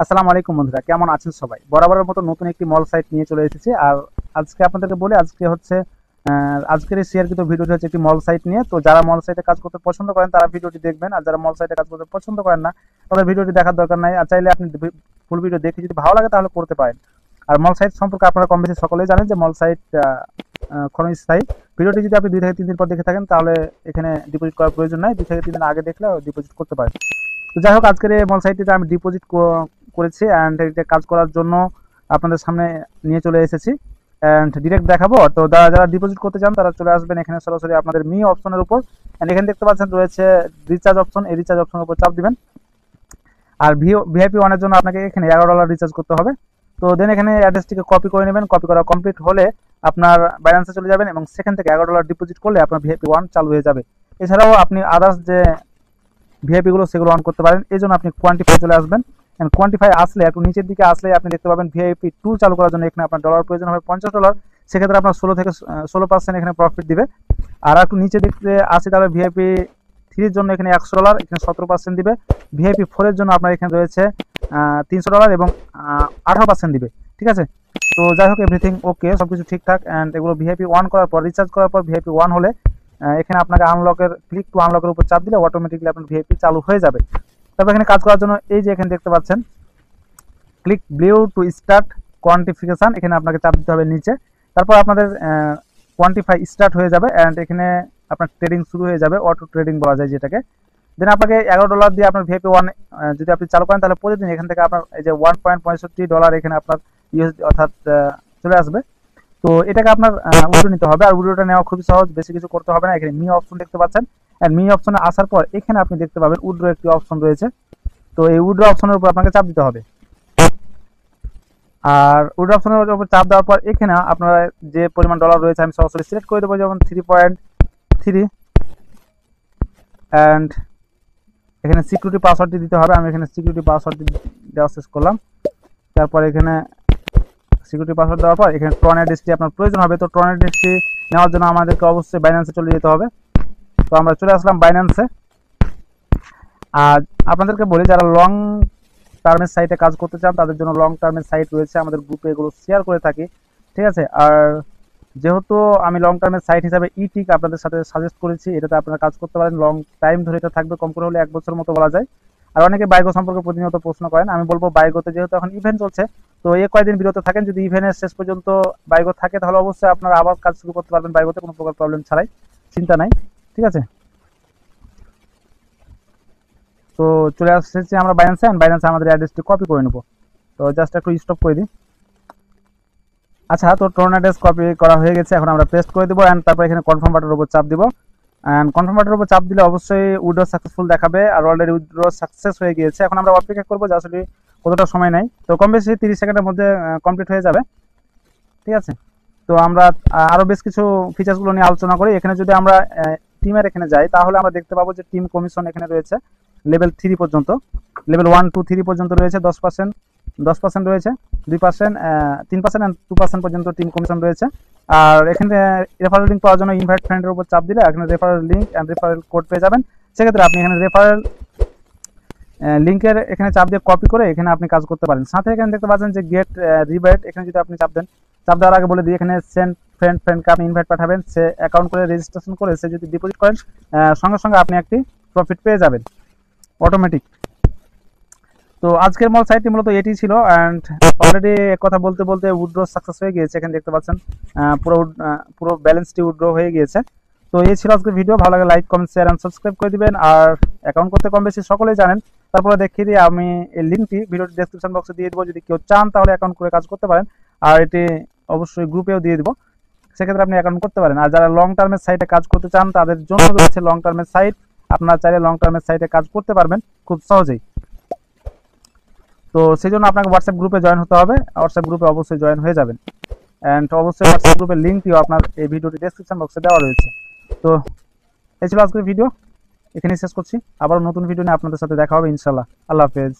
আসসালামু আলাইকুম বন্ধুরা, কেমন আছেন সবাই? বরাবরের মতো নতুন একটি মল সাইট নিয়ে চলে এসেছি। আর আজকে আপনাদেরকে বলি, আজকে হচ্ছে আজকের এই শেয়ারকৃত ভিডিওটি হচ্ছে একটি মল সাইট নিয়ে। তো যারা মল সাইটে কাজ করতে পছন্দ করেন তারা ভিডিওটি দেখবেন, আর যারা মল সাইটে কাজ করতে পছন্দ করেন না তাদের ভিডিওটি দেখার দরকার নাই। আর চাইলে আপনি ফুল ভিডিও দেখে যদি ভালো লাগে তাহলে করতে পারেন। আর মল সাইট সম্পর্কে আপনারা কম বেশি সকলেই জানেন যে মল সাইট ক্ষণস্থায়ী। ভিডিওটি যদি আপনি 2 থেকে 3 দিন পর দেখে থাকেন তাহলে এখানে ডিপোজিট করার প্রয়োজন নাই। 2 থেকে 3 দিন আগে দেখলে ডিপোজিট করতে পারেন। তো যাই হোক, আজকের এই মল সাইটটিতে আমি ডিপোজিট করেছি অ্যান্ড এটা কাজ করার জন্য আপনাদের সামনে নিয়ে চলে এসেছি অ্যান্ড ডিরেক্ট দেখাবো। তো যারা ডিপোজিট করতে চান তারা চলে আসবেন এখানে সরাসরি আপনাদের মি অপশনের উপর। অ্যান্ড এখানে দেখতে পাচ্ছেন রয়েছে রিচার্জ অপশন। এই রিচার্জ অপশনের উপর চাপ দিবেন। আর ভিআইপি ওয়ানের জন্য আপনাকে এখানে $11 রিচার্জ করতে হবে। তো দেন এখানে অ্যাড্রেসটিকে কপি করে নেবেন। কপি করা কমপ্লিট হলে আপনার বাইন্যান্সে চলে যাবেন এবং সেখান থেকে $11 ডিপোজিট করলে আপনার ভিআইপি ওয়ান চালু হয়ে যাবে। এছাড়াও আপনি আদার্স যে ভিআইপি গুলো সেগুলো অন করতে পারেন। এই জন্য আপনি কোয়ান্টিফাই চলে আসবেন। এন্ড কোয়ান্টিফাই আসলে একটু নিচের দিকে আসলে আপনি দেখতে পাবেন ভিআইপি 2 চালু করার জন্য এখানে আপনার ডলার প্রয়োজন হবে $50। সেক্ষেত্রে আপনার 16 থেকে 16% এখানে প্রফিট দিবে। আর একটু নিচে দিকে আসে তাহলে ভিআইপি 3 এর জন্য এখানে $100, এখানে 17% দিবে। ভিআইপি 4 এর জন্য আপনার এখানে রয়েছে $300 এবং 18% দিবে। ঠিক আছে। তো যাই হোক, এভরিথিং ওকে, সবকিছু ঠিকঠাক। অ্যান্ড এগুলো ভিআইপি 1 করার পর, রিচার্জ করার পর ভিআইপি 1 হলে এখানে আপনাকে আনলকের ক্লিক টু আনলকের উপর চাপ দিলে অটোমেটিক্যালি আপনার ভিআইপি চালু হয়ে যাবে। তারপর এখানে কাজ করার জন্য এই যে এখানে দেখতে পাচ্ছেন click blew to start quantification, এখানে আপনাকে চাপ দিতে হবে নিচে। তারপর আপনাদের কোয়ান্টিফাই স্টার্ট হয়ে যাবে অ্যান্ড এখানে আপনার ট্রেডিং শুরু হয়ে যাবে, অটো ট্রেডিং বলা যায় যেটাকে। দেন আপনাকে $11 দিয়ে আপনার ভিআইপি 1 যদি আপনি চালু করেন তাহলে প্রতিদিন এখান থেকে আপনার এই যে $1.65 এখানে আপনার ইউএসডি অর্থাৎ চলে আসবে। তো এটাকে আপনার উইড্রো নিতে হবে। আর উইড্রোটা নেওয়া খুবই সহজ, বেশি কিছু করতে হবে না। এখানে মি অপশন দেখতে পাচ্ছেন, আর মি অপশনে আসার পর এখানে আপনি দেখতে পাবেন উইড্রো একটি অপশন রয়েছে। তো এই উইড্রো অপশনের উপর আপনাকে চাপ দিতে হবে। আর উইড্রো অপশনের উপর চাপ দেওয়ার পর এখানে আপনার যে পরিমাণ ডলার রয়েছে আমি সরাসরি সিলেক্ট করে দেবো, যেমন 3.3 অ্যান্ড এখানে সিকিউরিটি পাসওয়ার্ডটি দিতে হবে। আমি এখানে সিকিউরিটি পাসওয়ার্ডটি দেওয়া শেষ করলাম। তারপর এখানে সিকিউরিটি পাসওয়ার্ড দেওয়ার পর এখানে ট্রন অ্যাড্রেসটি আপনার প্রয়োজন হবে। তো ট্রন অ্যাড্রেসটি নেওয়ার জন্য আমাদেরকে অবশ্যই বাইন্যান্সে চলে যেতে হবে। তো আমরা চলে আসলাম বাইন্যান্সে। আর আপনাদেরকে বলি, যারা লং টার্মের সাইটে কাজ করতে চান তাদের জন্য লং টার্মের সাইট রয়েছে, আমাদের গ্রুপে এগুলো শেয়ার করে থাকি। ঠিক আছে। আর যেহেতু আমি লং টার্মের সাইট হিসাবে ইটিক আপনাদের সাথে সাজেস্ট করেছি, এটাতে আপনারা কাজ করতে পারেন। লং টাইম ধরে এটা থাকবে, কম করে হলে 1 বছর মতো বলা যায়। আর অনেকে বাইগো সম্পর্কে প্রতিনিয়ত প্রশ্ন করেন, আমি বলবো বাইগোতে যেহেতু এখন ইভেন্ট চলছে তো এই কয়েকদিন বিরত থাকেন। যদি ইভেন্টের শেষ পর্যন্ত বাইগো থাকে তাহলে অবশ্যই আপনারা আবার কাজ শুরু করতে পারবেন বাইগোতে, কোনো প্রকার প্রবলেম ছাড়াই, চিন্তা নাই। ঠিক আছে। তো চলে আসছি আমরা বাইন্যান্সে। বাইন্যান্সে আমাদের অ্যাড্রেসটি কপি করে নেব। তো জাস্ট একটু স্টপ করে দিই। আচ্ছা, তো ট্রন অ্যাড্রেস কপি করা হয়ে গেছে, এখন আমরা পেস্ট করে দেবো। অ্যান্ড তারপর এখানে কনফার্ম বাটনের উপর চাপ দিব। অ্যান্ড কনফার্ম বাটনের উপর চাপ দিলে অবশ্যই উইড্রো সাকসেসফুল দেখাবে। আর অলরেডি উইড্রো সাকসেস হয়ে গিয়েছে। এখন আমরা অপেক্ষা করবো যে আসলে কতটা সময় নেই। তো কম বেশি 30 সেকেন্ডের মধ্যে কমপ্লিট হয়ে যাবে। ঠিক আছে। তো আমরা আরও বেশ কিছু ফিচার্সগুলো নিয়ে আলোচনা করি। এখানে যদি আমরা টিমের এখানে যাই তাহলে আমরা দেখতে পাবো যে টিম কমিশন এখানে রয়েছে লেভেল 3 পর্যন্ত, লেভেল 1 2 3 পর্যন্ত রয়েছে। 10% রয়েছে, 2%, 3% অ্যান্ড 2% পর্যন্ত টিম কমিশন রয়েছে। আর এখানে রেফারেল লিঙ্ক পাওয়ার জন্য ইনভাইট ফ্রেন্ডের উপর চাপ দিলে এখানে referral link and referral code পেয়ে যাবেন। সেক্ষেত্রে আপনি এখানে রেফারেল লিঙ্কের এখানে চাপ দিয়ে কপি করে এখানে আপনি কাজ করতে পারেন। সাথে এখানে দেখতে পাচ্ছেন যে গেট রিবেট, এখানে যদি আপনি চাপ দেন, চাপ দেওয়ার আগে বলে দিই এখানে সেন্ড ফ্রেন্ডকে আপনি ইনভাইট পাঠাবেন। সে অ্যাকাউন্ট করে রেজিস্ট্রেশন করে সে যদি ডিপোজিট করেন সঙ্গে সঙ্গে আপনি একটি প্রফিট পেয়ে যাবেন অটোমেটিক। তো আজকের মল সাইটটি মূলত এটি ছিল। অ্যান্ড অলরেডি কথা বলতে বলতে উইড্রো সাকসেস হয়ে গিয়েছে। এখানে দেখতে পাচ্ছেন পুরো ব্যালেন্সটি উইড্রো হয়ে গিয়েছে। তো এই ছিল আজকের ভিডিও। ভালো লাগে like, comment, share and subscribe করে দিবেন। আর অ্যাকাউন্ট করতে কম বেশি সকলেই জানেন। তারপরে দেখিয়ে দিই, আমি এই লিঙ্কটি ভিডিওর ডেসক্রিপশন বক্সে দিয়ে দেবো। যদি কেউ চান তাহলে অ্যাকাউন্ট করে কাজ করতে পারেন। আর এটি অবশ্যই গ্রুপেও দিয়ে দেবো, সেক্ষেত্রে আপনি অ্যাকাউন্ট করতে পারেন। আর যারা লং টার্মের সাইটে কাজ করতে চান তাদের জন্য রয়েছে লং টার্মের সাইট। আপনারা চাইলে লং টার্মের সাইটে কাজ করতে পারবেন খুব সহজেই। তো সেই জন্য আপনাকে হোয়াটসঅ্যাপ গ্রুপে জয়েন হতে হবে। হোয়াটসঅ্যাপ গ্রুপে অবশ্যই জয়েন হয়ে যাবেন। অ্যান্ড অবশ্যই হোয়াটসঅ্যাপ গ্রুপের লিঙ্কটিও আপনার এই ভিডিওটি ডেসক্রিপশন বক্সে দেওয়া রয়েছে। তো এই ছিল আজকের ভিডিও, এখানেই শেষ করছি। আবার নতুন ভিডিও নিয়ে আপনাদের সাথে দেখা হবে ইনশাল্লাহ। আল্লাহ হাফেজ।